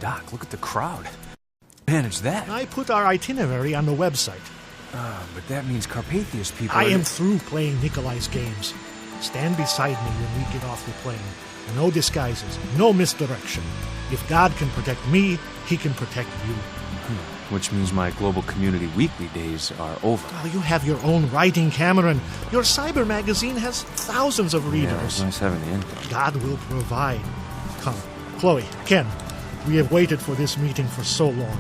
Doc, look at the crowd. Manage that. I put our itinerary on the website. But that means Carpathia's people... I am through playing Nikolai's games. Stand beside me when we get off the plane. No disguises, no misdirection. If God can protect me, he can protect you. Which means my global community weekly days are over. Well, you have your own writing, Cameron. Your cyber magazine has thousands of readers. Yeah, it's nice having the income. God will provide. Come, Chloe, Ken, we have waited for this meeting for so long.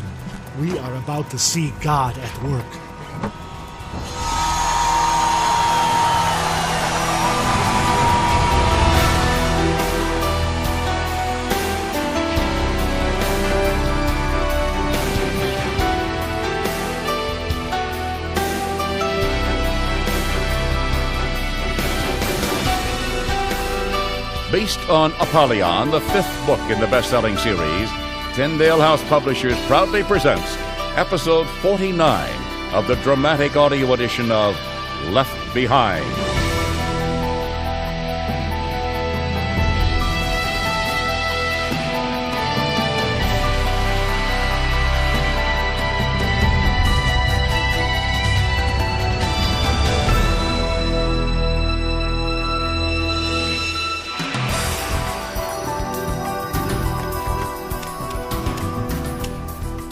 We are about to see God at work. Based on Apollyon, the fifth book in the best-selling series, Tyndale House Publishers proudly presents episode 49 of the dramatic audio edition of Left Behind.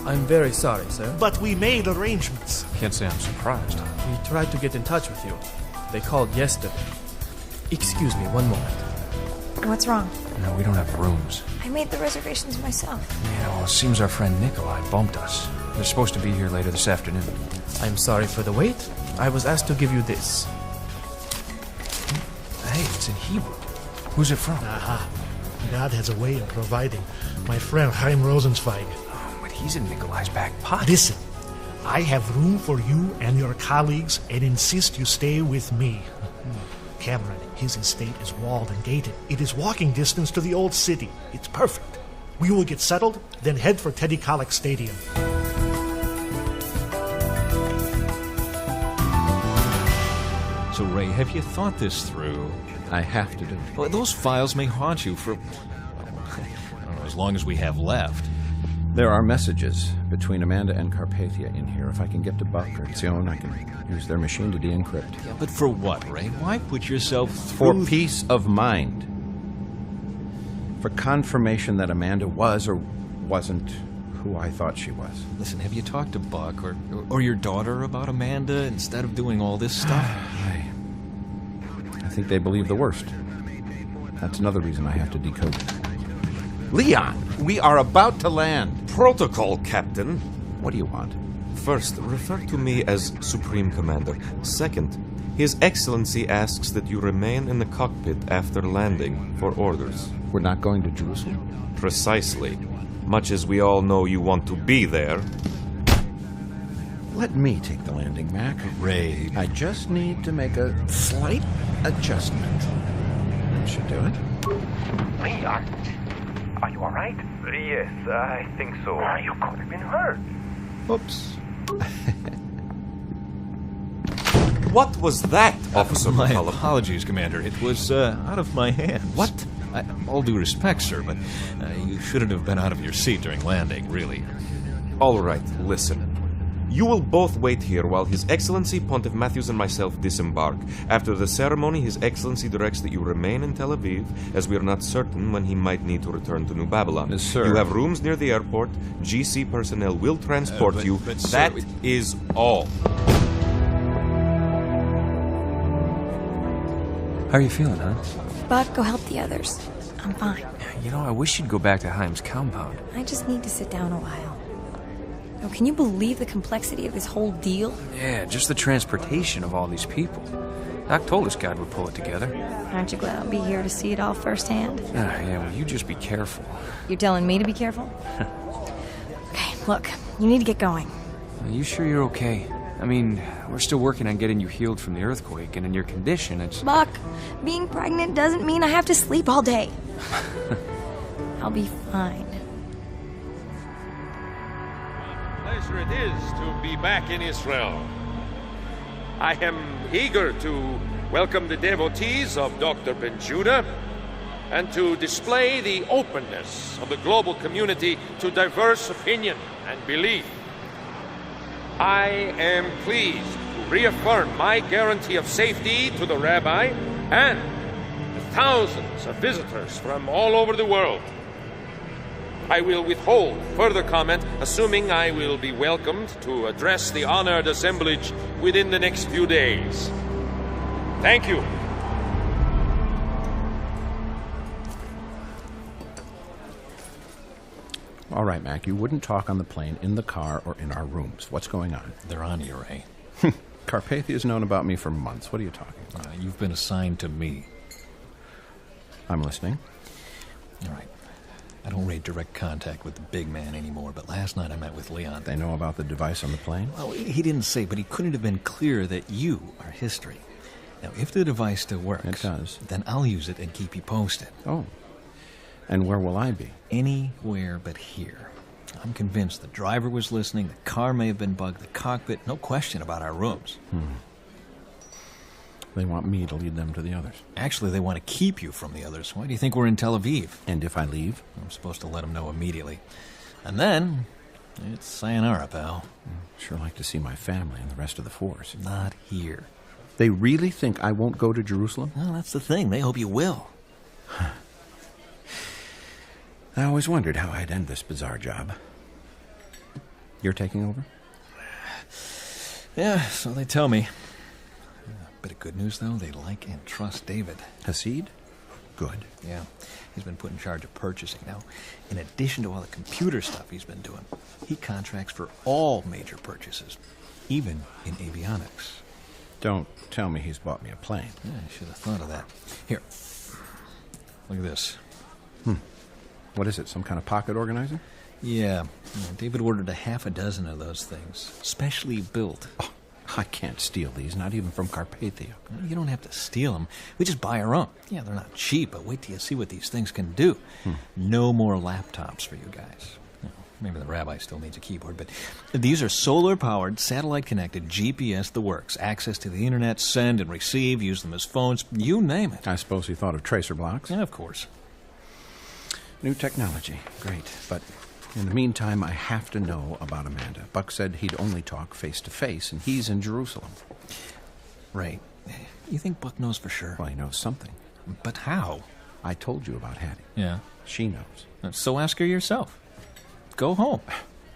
I'm very sorry, sir. But we made arrangements. Can't say I'm surprised. We tried to get in touch with you. They called yesterday. Excuse me, one moment. What's wrong? No, we don't have rooms. I made the reservations myself. Yeah, well, it seems our friend Nikolai bumped us. They're supposed to be here later this afternoon. I'm sorry for the wait. I was asked to give you this. Hey, it's in Hebrew. Who's it from? Aha. God has a way of providing. My friend Chaim Rosenzweig. But he's in Nikolai's back pocket. Listen, I have room for you and your colleagues and insist you stay with me. Cameron, his estate is walled and gated. It is walking distance to the old city. It's perfect. We will get settled, then head for Teddy Kollek Stadium. So, Ray, have you thought this through? I have to do. Well, those files may haunt you for, I don't know, as long as we have left. There are messages between Amanda and Carpathia in here. If I can get to Buck or Zion, I can use their machine to de-encrypt. Yeah, but for what, Ray? Why put yourself through... For peace of mind. For confirmation that Amanda was or wasn't who I thought she was. Listen, have you talked to Buck or your daughter about Amanda instead of doing all this stuff? I think they believe the worst. That's another reason I have to decode it. Leon, we are about to land. Protocol, Captain. What do you want? First, refer to me as Supreme Commander. Second, His Excellency asks that you remain in the cockpit after landing for orders. We're not going to Jerusalem? Precisely. Much as we all know you want to be there. Let me take the landing, Mac. Ray. I just need to make a slight adjustment. That should do it. Leon, are you all right? Yes, I think so. You could have been hurt. Oops. What was that, Officer My McCullough? apologies, Commander. It was out of my hands. What? All due respect, sir, but you shouldn't have been out of your seat during landing, really. All right, listen. You will both wait here while His Excellency Pontiff Matthews and myself disembark. After the ceremony, His Excellency directs that you remain in Tel Aviv, as we are not certain when he might need to return to New Babylon. Yes, sir. You have rooms near the airport. GC personnel will transport you. But, that sir, is all. How are you feeling, huh? Buck, go help the others. I'm fine. You know, I wish you'd go back to Haim's compound. I just need to sit down a while. Oh, can you believe the complexity of this whole deal? Yeah, just the transportation of all these people. Doc told us God would pull it together. Aren't you glad I'll be here to see it all firsthand? Yeah, well, you just be careful. You're telling me to be careful? Okay, look, you need to get going. Are you sure you're okay? I mean, we're still working on getting you healed from the earthquake, and in your condition, it's... Buck, being pregnant doesn't mean I have to sleep all day. I'll be fine. Pleasure it is to be back in Israel. I am eager to welcome the devotees of Dr. Ben Judah and to display the openness of the global community to diverse opinion and belief. I am pleased to reaffirm my guarantee of safety to the rabbi and the thousands of visitors from all over the world. I will withhold further comment, assuming I will be welcomed to address the honored assemblage within the next few days. Thank you. All right, Mac, you wouldn't talk on the plane, in the car, or in our rooms. What's going on? They're on you, Ray. Carpathia's known about me for months. What are you talking about? You've been assigned to me. I'm listening. All right. I don't rate direct contact with the big man anymore, but last night I met with Leon. They know about the device on the plane? Well, he didn't say, but he couldn't have been clearer that you are history. Now, if the device still works... It does. Then I'll use it and keep you posted. Oh. And where will I be? Anywhere but here. I'm convinced the driver was listening, the car may have been bugged, the cockpit, no question about our rooms. They want me to lead them to the others. Actually, they want to keep you from the others. Why do you think we're in Tel Aviv? And if I leave? I'm supposed to let them know immediately. And then, it's sayonara, pal. Sure like to see my family and the rest of the force. Not here. They really think I won't go to Jerusalem? Well, that's the thing. They hope you will. I always wondered how I'd end this bizarre job. You're taking over? Yeah, so they tell me. Bit of good news, though. They like and trust David. Hasid? Good. Yeah. He's been put in charge of purchasing. Now, in addition to all the computer stuff he's been doing, he contracts for all major purchases, even in avionics. Don't tell me he's bought me a plane. Yeah, I should have thought of that. Here. Look at this. What is it, some kind of pocket organizer? Yeah. David ordered a half a dozen of those things, specially built. Oh, I can't steal these, not even from Carpathia. You don't have to steal them. We just buy our own. Yeah, they're not cheap, but wait till you see what these things can do. No more laptops for you guys. Maybe the rabbi still needs a keyboard, but these are solar-powered, satellite-connected, GPS the works. Access to the internet, send and receive, use them as phones, you name it. I suppose he thought of tracer blocks? Yeah, of course. New technology. Great. But in the meantime, I have to know about Amanda. Buck said he'd only talk face-to-face, and he's in Jerusalem. Ray, you think Buck knows for sure? Well, he knows something. But how? I told you about Hattie. Yeah. She knows. So ask her yourself. Go home.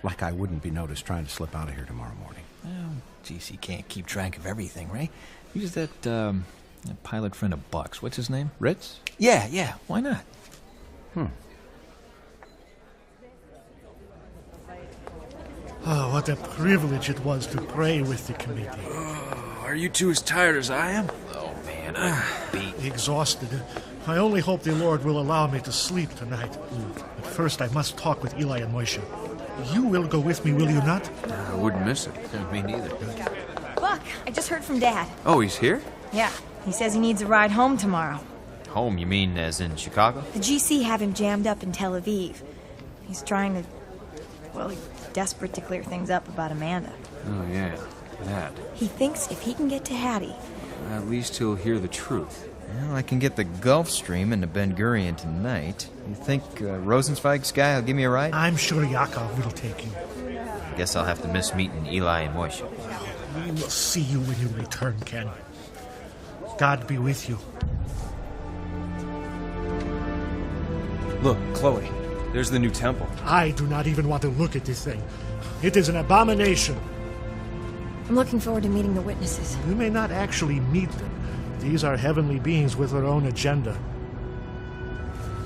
Like I wouldn't be noticed trying to slip out of here tomorrow morning. Well, GC can't keep track of everything, Ray. Use that pilot friend of Buck's. What's his name? Ritz? Yeah. Why not? Oh, what a privilege it was to pray with the committee. Are you two as tired as I am? Oh, man, I'm beat. Exhausted. I only hope the Lord will allow me to sleep tonight. But first, I must talk with Eli and Moshe. You will go with me, will you not? I wouldn't miss it. Me neither. Buck, I just heard from Dad. Oh, he's here? Yeah, he says he needs a ride home tomorrow. Home, you mean as in Chicago? The GC have him jammed up in Tel Aviv. He's trying to... well, he's desperate to clear things up about Amanda. Oh, yeah, that. He thinks if he can get to Hattie... At least he'll hear the truth. Well, I can get the Gulf Stream into Ben Gurion tonight. You think Rosenzweig's guy will give me a ride? I'm sure Yaakov will take you. I guess I'll have to miss meeting Eli and Moshe. We will see you when you return, Ken. God be with you. Look, Chloe. There's the new temple. I do not even want to look at this thing. It is an abomination. I'm looking forward to meeting the witnesses. You may not actually meet them. These are heavenly beings with their own agenda.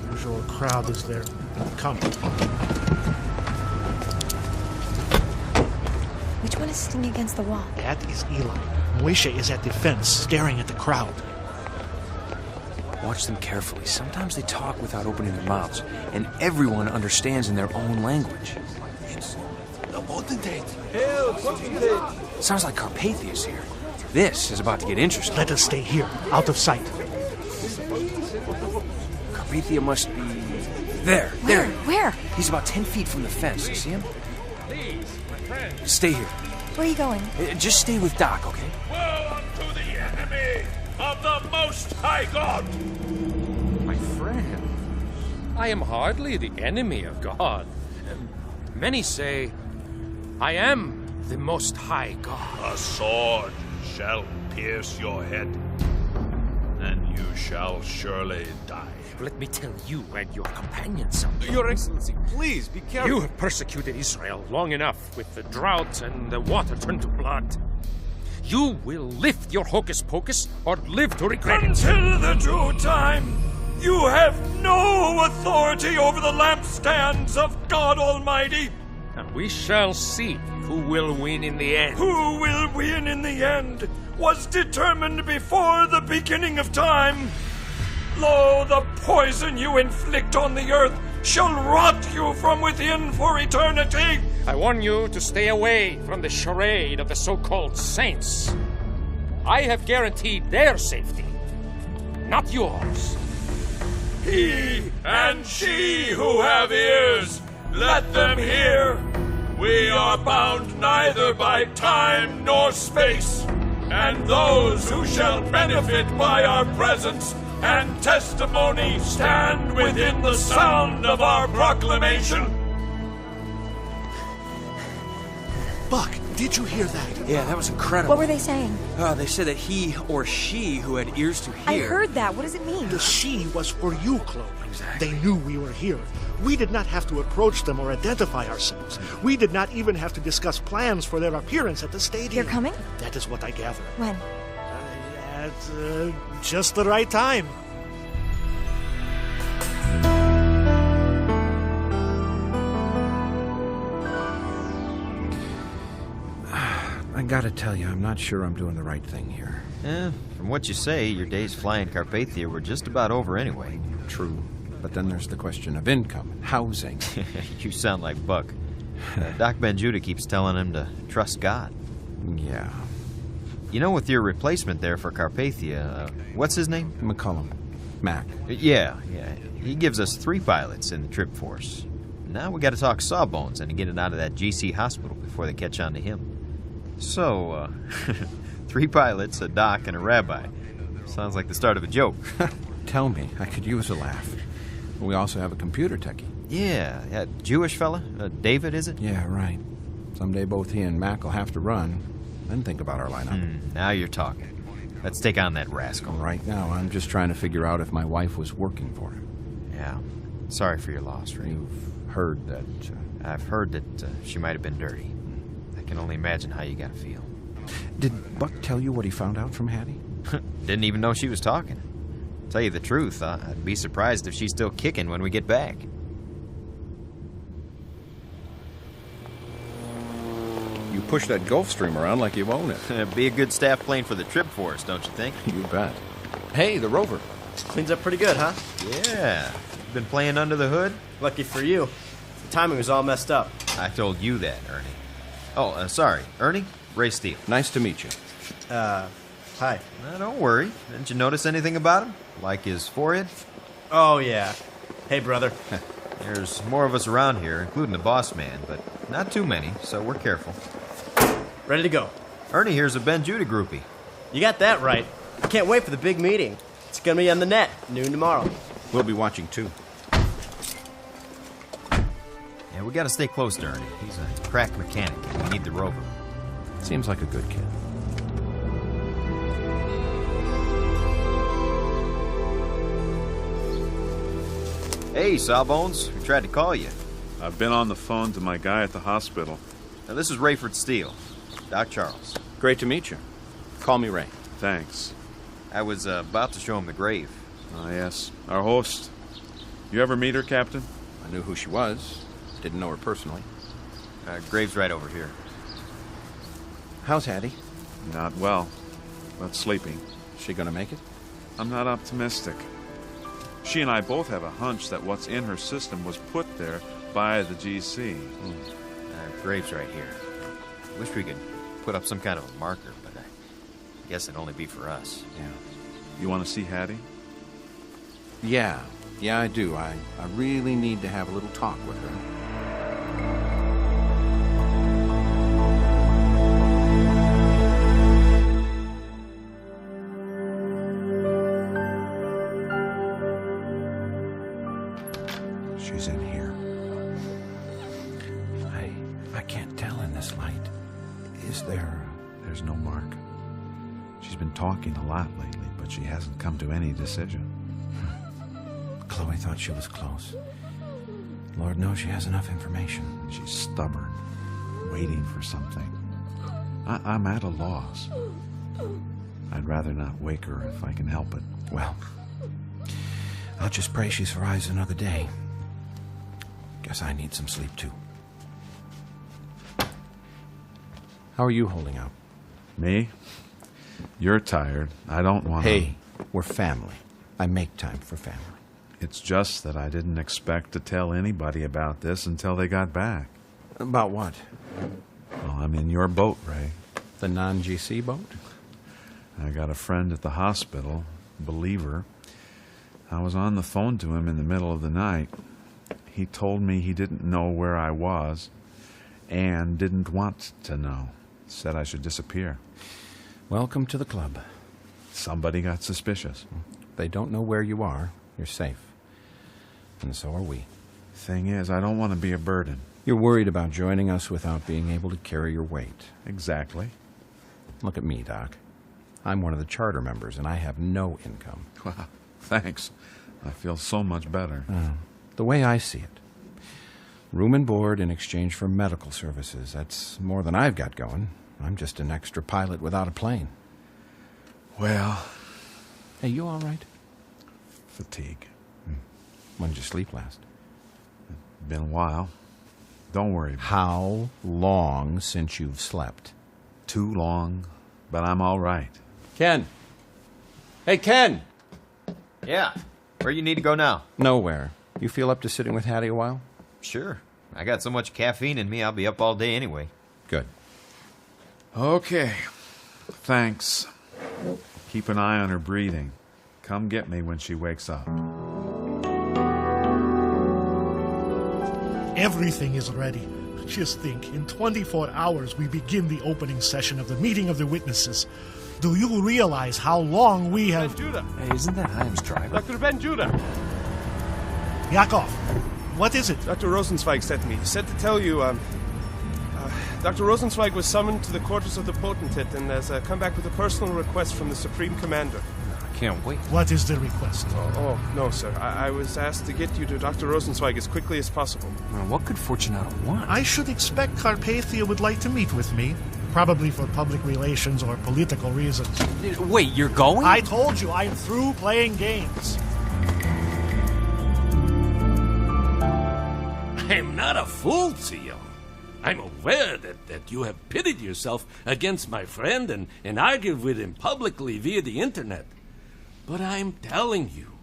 The usual crowd is there. Come. Which one is sitting against the wall? That is Eli. Moshe is at the fence, staring at the crowd. Watch them carefully. Sometimes they talk without opening their mouths, and everyone understands in their own language. It's the potentate. Sounds like Carpathia's here. This is about to get interesting. Let us stay here, out of sight. Carpathia must be... There. Where? He's about 10 feet from the fence. You see him? Stay here. Where are you going? Just stay with Doc, okay? Woe unto the enemy of the Most High God! My friend. friends. I am hardly the enemy of God. Many say I am the Most High God. A sword shall pierce your head, and you shall surely die. Let me tell you and your companions something. Your Excellency, please be careful. You have persecuted Israel long enough with the drought and the water turned to blood. You will lift your hocus pocus or live to regret it. Until the due time, you have no authority over the lampstands of God Almighty. And we shall see who will win in the end. Who will win in the end was determined before the beginning of time. Lo, the poison you inflict on the earth shall rot you from within for eternity. I warn you to stay away from the charade of the so-called saints. I have guaranteed their safety, not yours. He and she who have ears, let them hear. We are bound neither by time nor space, and those who shall benefit by our presence and testimony stand within the sound of our proclamation. Buck, did you hear that? Yeah, that was incredible. What were they saying? They said that he or she who had ears to hear... I heard that. What does it mean? The she was for you, Chloe. Exactly. They knew we were here. We did not have to approach them or identify ourselves. We did not even have to discuss plans for their appearance at the stadium. They're coming? That is what I gather. When? At just the right time. I gotta tell you, I'm not sure I'm doing the right thing here. From what you say, your days flying Carpathia were just about over anyway. True. But then there's the question of income and housing. You sound like Buck. Doc Benjuda keeps telling him to trust God. Yeah. You know, with your replacement there for Carpathia, what's his name? McCullum. Mac. Yeah. He gives us 3 pilots in the trip force. Now we gotta talk Sawbones and get it out of that GC hospital before they catch on to him. So, 3 pilots, a doc, and a rabbi. Sounds like the start of a joke. Tell me, I could use a laugh. We also have a computer techie. Yeah, Jewish fella? David, is it? Yeah, right. Someday both he and Mac will have to run, then think about our lineup. Now you're talking. Let's take on that rascal. Right now, I'm just trying to figure out if my wife was working for him. Yeah. Sorry for your loss, Ray. You've heard that... I've heard that she might have been dirty. I can only imagine how you gotta feel. Did Buck tell you what he found out from Hattie? Didn't even know she was talking. Tell you the truth, I'd be surprised if she's still kicking when we get back. You push that Gulfstream around like you own it. Be a good staff plane for the trip force, don't you think? You bet. Hey, the Rover. Cleans up pretty good, huh? Yeah. Been playing under the hood? Lucky for you. The timing was all messed up. I told you that, Ernie. Oh, sorry. Ernie? Ray Steele. Nice to meet you. Hi. Don't worry. Didn't you notice anything about him? Like his forehead? Oh, yeah. Hey, brother. There's more of us around here, including the boss man, but not too many, so we're careful. Ready to go. Ernie here's a Benjuda groupie. You got that right. I can't wait for the big meeting. It's gonna be on the net, noon tomorrow. We'll be watching, too. Yeah, we gotta stay close to Ernie. He's a crack mechanic, and we need the Rover. Seems like a good kid. Hey, Sawbones. We tried to call you. I've been on the phone to my guy at the hospital. Now, this is Rayford Steele. Doc Charles. Great to meet you. Call me Ray. Thanks. I was about to show him the grave. Ah, yes. Our host. You ever meet her, Captain? I knew who she was. Didn't know her personally. Grave's right over here. How's Hattie? Not well, but sleeping. She gonna make it? I'm not optimistic. She and I both have a hunch that what's in her system was put there by the GC. Grave's right here. Wish we could put up some kind of a marker, but I guess it'd only be for us. Yeah. You want to see Hattie? Yeah, I do. I really need to have a little talk with her. She's in here. I can't tell in this light. Is there... There's no mark. She's been talking a lot lately, but she hasn't come to any decision. Chloe thought she was close. Lord knows she has enough information. She's stubborn, waiting for something. I'm at a loss. I'd rather not wake her if I can help it. Well, I'll just pray she survives another day. Guess I need some sleep, too. How are you holding out? Me? You're tired. I don't want to... Hey, we're family. I make time for family. It's just that I didn't expect to tell anybody about this until they got back. About what? Well, I'm in your boat, Ray. The non-GC boat? I got a friend at the hospital, believer. I was on the phone to him in the middle of the night. He told me he didn't know where I was and didn't want to know. Said I should disappear. Welcome to the club. Somebody got suspicious. They don't know where you are. You're safe. And so are we. Thing is, I don't want to be a burden. You're worried about joining us without being able to carry your weight. Exactly. Look at me, Doc. I'm one of the charter members, and I have no income. Wow, thanks. I feel so much better. The way I see it, room and board in exchange for medical services. That's more than I've got going. I'm just an extra pilot without a plane. Well... Hey, you all right? Fatigue. When did you sleep last? Been a while. Don't worry. How long since you've slept? Too long, but I'm all right. Ken! Hey, Ken! Yeah. Where you need to go now? Nowhere. You feel up to sitting with Hattie a while? Sure. I got so much caffeine in me, I'll be up all day anyway. Good. Okay. Thanks. Keep an eye on her breathing. Come get me when she wakes up. Everything is ready. Just think, in 24 hours we begin the opening session of the meeting of the witnesses. Do you realize how long we have... Ben Judah. Hey, isn't that Chaim's driver? Dr. Ben Judah. Yakov, what is it? Dr. Rosenzweig sent me. He said to tell you, Dr. Rosenzweig was summoned to the quarters of the potentate and has come back with a personal request from the Supreme Commander. I can't wait. What is the request? Oh no, sir. I was asked to get you to Dr. Rosenzweig as quickly as possible. What could Fortunato want? I should expect Carpathia would like to meet with me. Probably for public relations or political reasons. Wait, you're going? I told you, I'm through playing games. I'm not a fool, Theo. I'm aware that you have pitted yourself against my friend and argued with him publicly via the internet. But I'm telling you,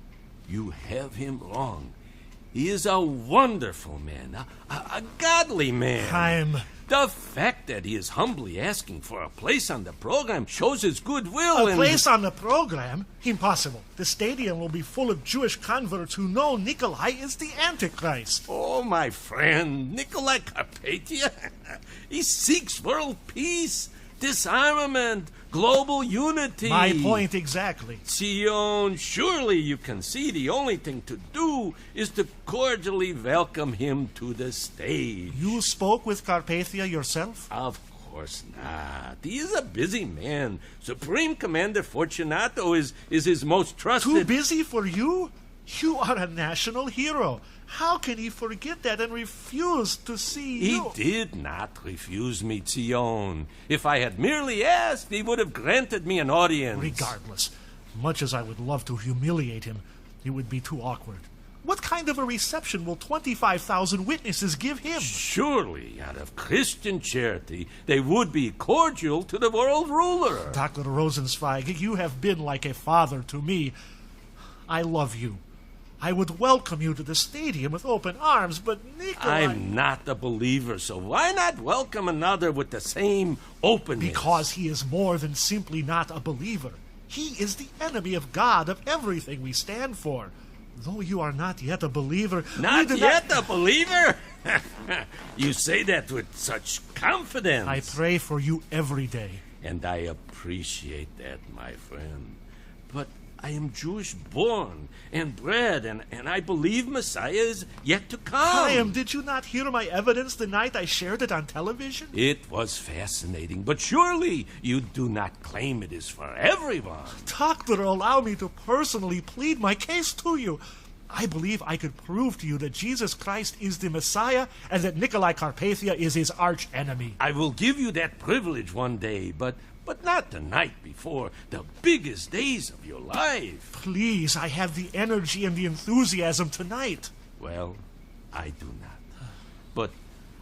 you have him wrong. He is a wonderful man, a godly man. Chaim. The fact that he is humbly asking for a place on the program shows his goodwill. A place on the program? Impossible. The stadium will be full of Jewish converts who know Nikolai is the Antichrist. Oh, my friend, Nikolai Carpathia. He seeks world peace, disarmament, global unity. My point exactly. Sion, surely you can see the only thing to do is to cordially welcome him to the stage. You spoke with Carpathia yourself? Of course not. He is a busy man. Supreme Commander Fortunato is his most trusted... Too busy for you? You are a national hero. How can he forget that and refuse to see you? He did not refuse me, Sion. If I had merely asked, he would have granted me an audience. Regardless, much as I would love to humiliate him, it would be too awkward. What kind of a reception will 25,000 witnesses give him? Surely, out of Christian charity, they would be cordial to the world ruler. Dr. Rosenzweig, you have been like a father to me. I love you. I would welcome you to the stadium with open arms, but Nikolai... I'm not a believer, so why not welcome another with the same openness? Because he is more than simply not a believer. He is the enemy of God, of everything we stand for. Though you are not yet a believer... Not yet a believer? You say that with such confidence. I pray for you every day. And I appreciate that, my friend. But I am Jewish born and bred, and I believe Messiah is yet to come. Chaim, did you not hear my evidence the night I shared it on television? It was fascinating, but surely you do not claim it is for everyone. Doctor, allow me to personally plead my case to you. I believe I could prove to you that Jesus Christ is the Messiah and that Nikolai Carpathia is his arch enemy. I will give you that privilege one day, but not the night before the biggest days of your life. Please, I have the energy and the enthusiasm tonight. Well, I do not. But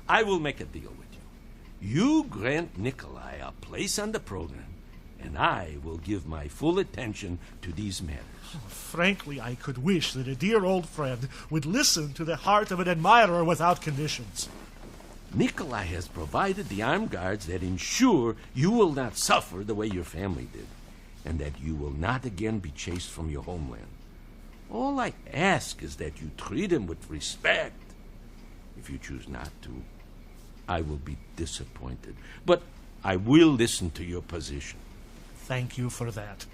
I will make a deal with you. You grant Nikolai a place on the program, and I will give my full attention to these matters. Frankly, I could wish that a dear old friend would listen to the heart of an admirer without conditions. Nikolai has provided the armed guards that ensure you will not suffer the way your family did, and that you will not again be chased from your homeland. All I ask is that you treat him with respect. If you choose not to, I will be disappointed. But I will listen to your position. Thank you for that.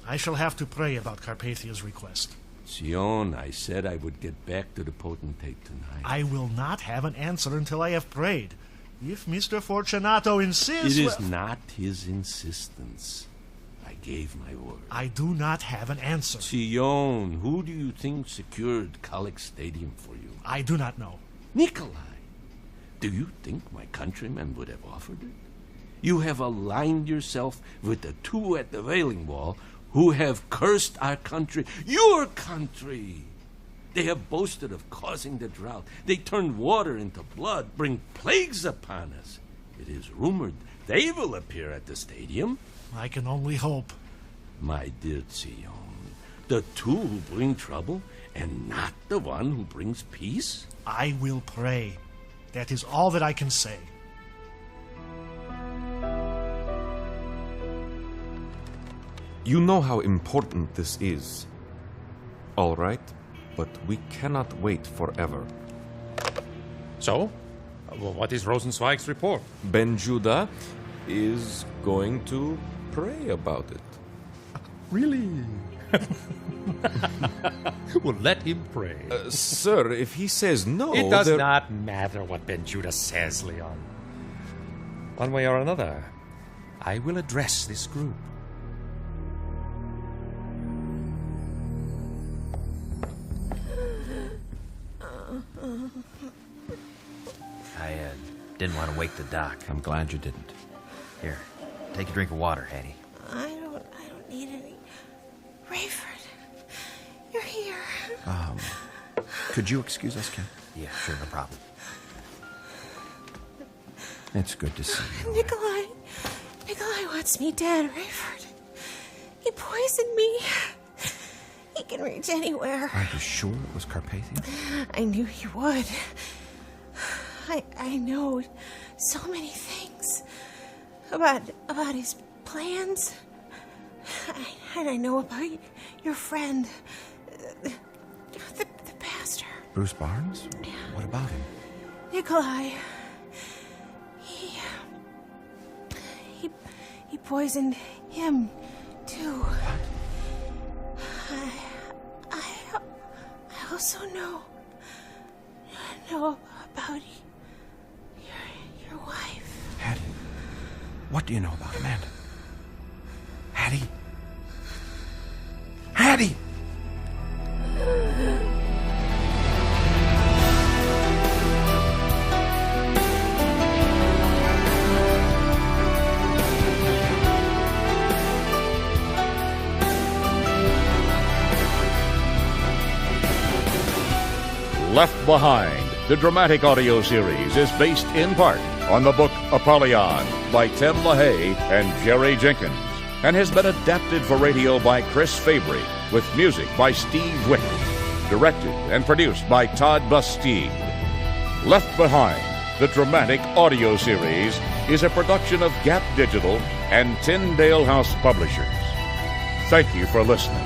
I shall have to pray about Carpathia's request. Sion, I said I would get back to the potentate tonight. I will not have an answer until I have prayed. If Mr. Fortunato insists... It is not his insistence. I gave my word. I do not have an answer. Sion, who do you think secured College Stadium for you? I do not know. Nikolai, do you think my countrymen would have offered it? You have aligned yourself with the two at the Wailing Wall who have cursed our country, your country. They have boasted of causing the drought. They turn water into blood, bring plagues upon us. It is rumored they will appear at the stadium. I can only hope. My dear Sion, the two who bring trouble and not the one who brings peace? I will pray. That is all that I can say. You know how important this is. All right, but we cannot wait forever. So, what is Rosenzweig's report? Ben Judah is going to pray about it. Really? Well, let him pray. Sir, if he says no... It does not matter what Ben Judah says, Leon. One way or another, I will address this group. I didn't want to wake the doc. I'm glad you didn't. Here, take a drink of water, Hattie. I don't need any. Rayford, you're here. Could you excuse us, Ken? Yeah, sure, no problem. It's good to see you. Nikolai wants me dead, Rayford. He poisoned me. He can reach anywhere. Are you sure it was Carpathia? I knew he would. I know so many things about his plans. And I know about your friend, the pastor. Bruce Barnes? Yeah. What about him? Nikolai. He poisoned him too. What? I also know about your wife. Hattie. What do you know about Amanda? Hattie? Hattie! Left Behind, the dramatic audio series, is based in part on the book Apollyon by Tim LaHaye and Jerry Jenkins, and has been adapted for radio by Chris Fabry, with music by Steve Wick, directed and produced by Todd Bastide. Left Behind, the dramatic audio series, is a production of Gap Digital and Tyndale House Publishers. Thank you for listening.